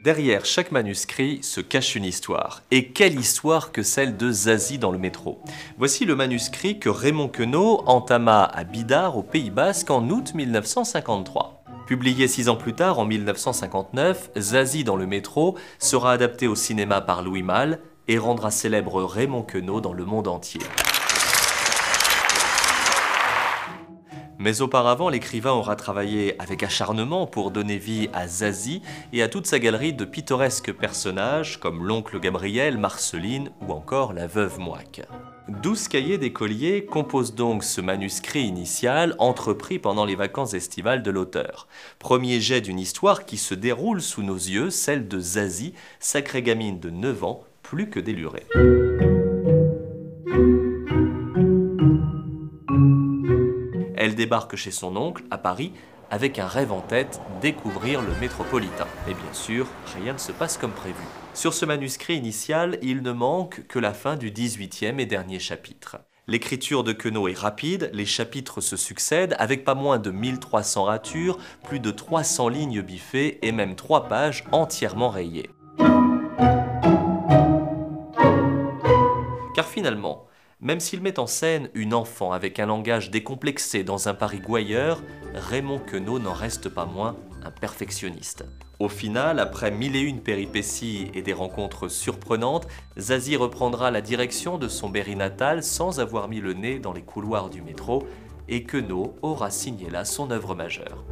Derrière chaque manuscrit se cache une histoire. Et quelle histoire que celle de Zazie dans le métro. Voici le manuscrit que Raymond Queneau entama à Bidart, au Pays Basque, en août 1953. Publié 6 ans plus tard, en 1959, Zazie dans le métro sera adapté au cinéma par Louis Malle et rendra célèbre Raymond Queneau dans le monde entier. Mais auparavant, l'écrivain aura travaillé avec acharnement pour donner vie à Zazie et à toute sa galerie de pittoresques personnages comme l'oncle Gabriel, Marceline ou encore la veuve Mouac. 12 cahiers d'écoliers composent donc ce manuscrit initial entrepris pendant les vacances estivales de l'auteur. Premier jet d'une histoire qui se déroule sous nos yeux, celle de Zazie, sacrée gamine de 9 ans, plus que délurée. Elle débarque chez son oncle, à Paris, avec un rêve en tête, découvrir le métropolitain. Et bien sûr, rien ne se passe comme prévu. Sur ce manuscrit initial, il ne manque que la fin du 18e et dernier chapitre. L'écriture de Queneau est rapide, les chapitres se succèdent, avec pas moins de 1300 ratures, plus de 300 lignes biffées et même 3 pages entièrement rayées. Car finalement, même s'il met en scène une enfant avec un langage décomplexé dans un Paris gouailleur, Raymond Queneau n'en reste pas moins un perfectionniste. Au final, après 1001 péripéties et des rencontres surprenantes, Zazie reprendra la direction de son Berry natal sans avoir mis le nez dans les couloirs du métro, et Queneau aura signé là son œuvre majeure.